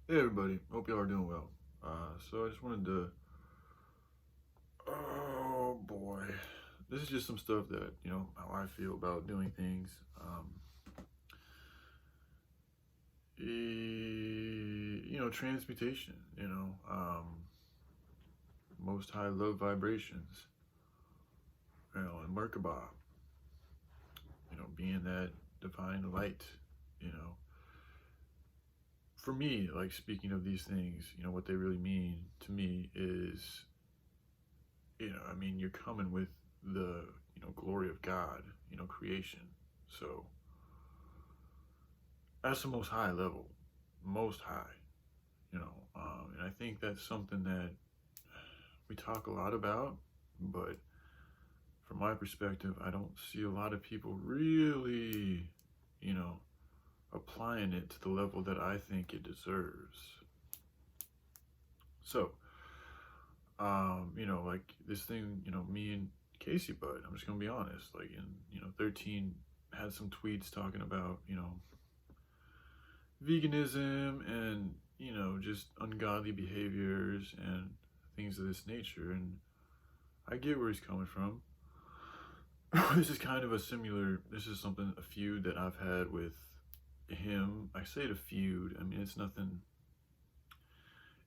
Hey everybody, hope y'all are doing well. So I just wanted to, oh boy, this is just some stuff that, how I feel about doing things. Transmutation, most high love vibrations, and Merkaba, being that divine light, you know. For me, like speaking of these things, what they really mean to me is you're coming with the, glory of God, creation. So that's the most high level, most high, and I think that's something that we talk a lot about, but from my perspective, I don't see a lot of people really, you know, applying it to the level that I think it deserves. So, like this thing, me and Casey Bud, I'm just gonna be honest, like in, 13 had some tweets talking about, veganism and, just ungodly behaviors and things of this nature. And I get where he's coming from. This is something, a feud that I've had with him. I say it a feud, I mean, it's nothing.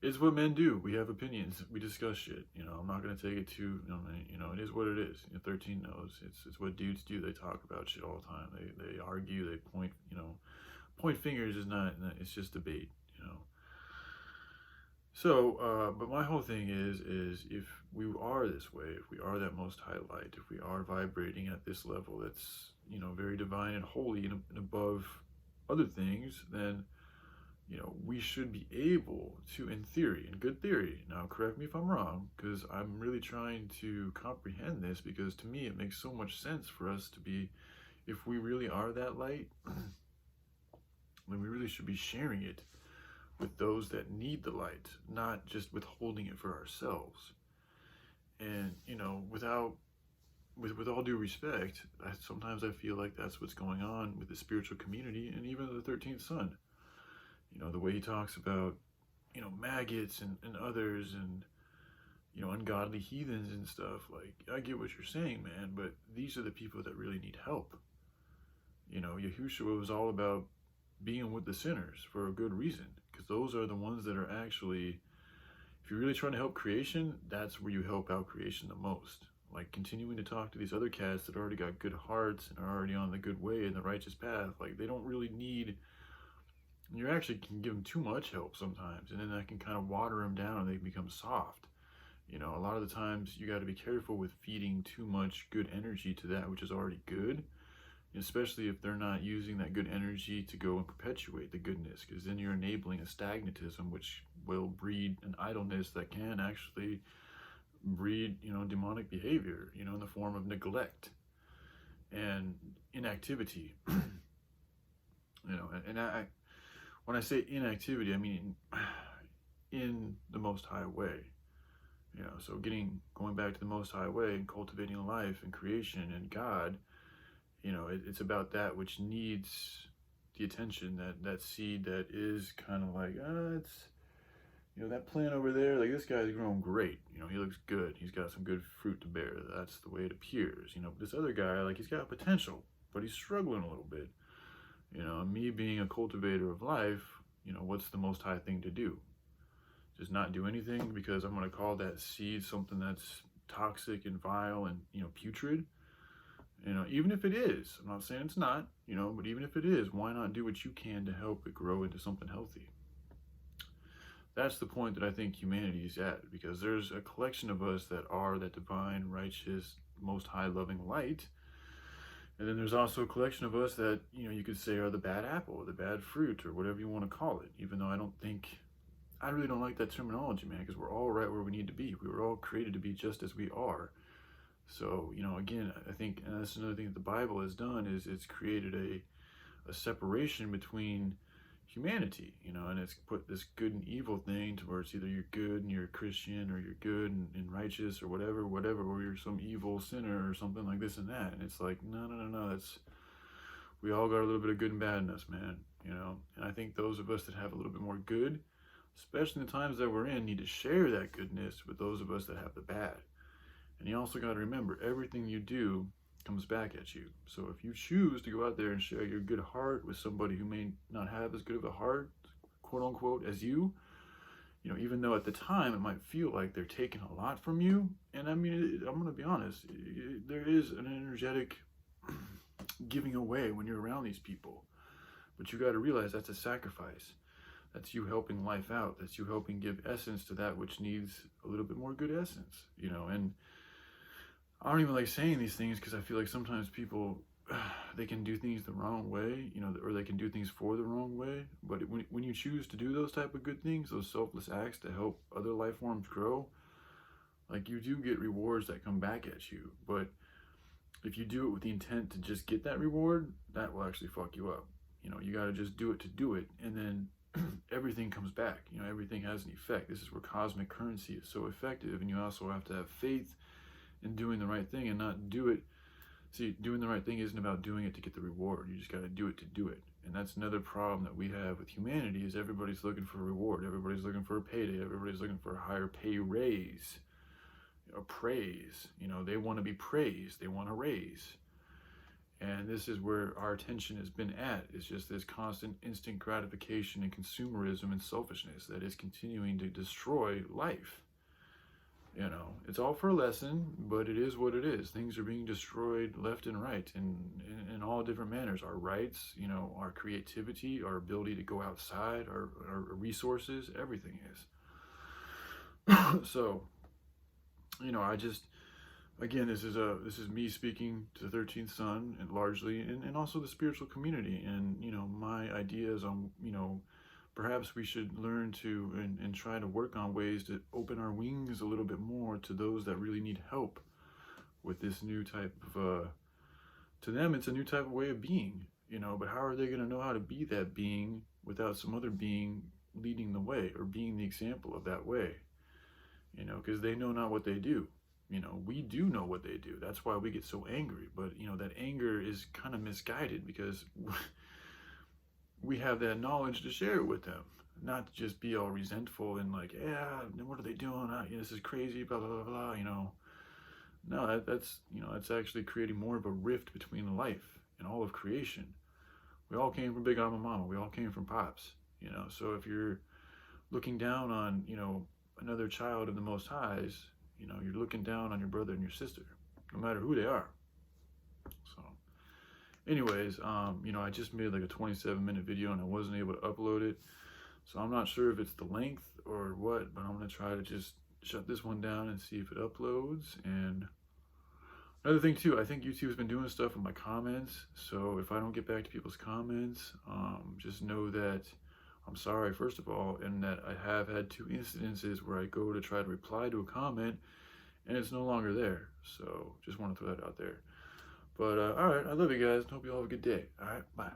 It's what men do. We have opinions. We discuss shit. I'm not gonna take it too. It is what it is. 13 knows. It's what dudes do. They talk about shit all the time. They argue. They point. Point fingers is not. It's just debate. So, but my whole thing is if we are this way, if we are that most high light, if we are vibrating at this level that's very divine and holy and above other things, then we should be able to, in theory, in good theory, now correct me if I'm wrong, because I'm really trying to comprehend this, because to me it makes so much sense for us to be, if we really are that light, then we really should be sharing it with those that need the light, not just withholding it for ourselves. And with all due respect, sometimes I feel like that's what's going on with the spiritual community and even the 13th son. The way he talks about, maggots and others and, ungodly heathens and stuff. Like, I get what you're saying, man, but these are the people that really need help. Yahushua was all about being with the sinners for a good reason, because those are the ones that are actually, if you're really trying to help creation, that's where you help out creation the most. Like continuing to talk to these other cats that already got good hearts and are already on the good way and the righteous path, like they don't really need, you actually can give them too much help sometimes, and then that can kind of water them down and they become soft. A lot of the times you got to be careful with feeding too much good energy to that which is already good, especially if they're not using that good energy to go and perpetuate the goodness, because then you're enabling a stagnatism which will breed an idleness that can actually breed demonic behavior, in the form of neglect and inactivity. And I when I say inactivity, I mean in the most high way. So going back to the most high way and cultivating life and creation and God, it's about that which needs the attention, that seed that is kind of like, it's, that plant over there, like this guy's growing great, he looks good, he's got some good fruit to bear, that's the way it appears. But this other guy, like, he's got potential, but he's struggling a little bit. Me being a cultivator of life, what's the most high thing to do? Just not do anything because I'm going to call that seed something that's toxic and vile and putrid? Even if it is, I'm not saying it's not, but even if it is, why not do what you can to help it grow into something healthy? That's the point that I think humanity is at, because there's a collection of us that are that divine, righteous, most high loving light. And then there's also a collection of us that, you could say are the bad apple, or the bad fruit, or whatever you want to call it, even though I really don't like that terminology, man, because we're all right where we need to be. We were all created to be just as we are. So, again, I think, and that's another thing that the Bible has done, is it's created a separation between humanity, and it's put this good and evil thing to where it's either you're good and you're a Christian, or you're good and righteous, or whatever, or you're some evil sinner or something like this and that. And it's like, no, we all got a little bit of good and bad in us, man, And I think those of us that have a little bit more good especially in the times that we're in, need to share that goodness with those of us that have the bad. And you also got to remember, everything you do comes back at you. So if you choose to go out there and share your good heart with somebody who may not have as good of a heart, quote unquote, as you, even though at the time it might feel like they're taking a lot from you. And I mean, I'm going to be honest, there is an energetic giving away when you're around these people. But you got to realize that's a sacrifice. That's you helping life out. That's you helping give essence to that which needs a little bit more good essence, and I don't even like saying these things because I feel like sometimes people, they can do things the wrong way, or they can do things for the wrong way. But when you choose to do those type of good things, those selfless acts to help other life forms grow, like you do get rewards that come back at you. But if you do it with the intent to just get that reward, that will actually fuck you up. You got to just do it to do it, and then everything comes back. Everything has an effect. This is where cosmic currency is so effective, and you also have to have faith in doing the right thing and not do it. See, doing the right thing isn't about doing it to get the reward. You just got to do it to do it. And that's another problem that we have with humanity is everybody's looking for a reward. Everybody's looking for a payday. Everybody's looking for a higher pay raise, or praise. They want to be praised. They want a raise. And this is where our attention has been at. It's just this constant instant gratification and consumerism and selfishness that is continuing to destroy life. It's all for a lesson, but it is what it is. Things are being destroyed left and right in all different manners. Our rights, our creativity, our ability to go outside, our resources, everything is. So, I just, again, this is me speaking to the 13th son, and largely, and also the spiritual community, and my ideas on perhaps we should learn to and try to work on ways to open our wings a little bit more to those that really need help with this new type of to them it's a new type of way of being, but how are they going to know how to be that being without some other being leading the way or being the example of that way? Because they know not what they do. We do know what they do. That's why we get so angry. But that anger is kind of misguided because we have that knowledge to share it with them, not to just be all resentful and like, yeah, what are they doing? This is crazy, blah, blah, blah, blah, No, that's actually creating more of a rift between life and all of creation. We all came from Big Mama Mama. We all came from Pops, So if you're looking down on, another child of the Most Highs, you're looking down on your brother and your sister, no matter who they are. So anyways, I just made like a 27-minute video and I wasn't able to upload it. So I'm not sure if it's the length or what, but I'm going to try to just shut this one down and see if it uploads. And another thing too, I think YouTube's been doing stuff with my comments. So if I don't get back to people's comments, just know that I'm sorry, first of all, and that I have had 2 incidences where I go to try to reply to a comment and it's no longer there. So just want to throw that out there. But all right, I love you guys. Hope you all have a good day. All right, bye.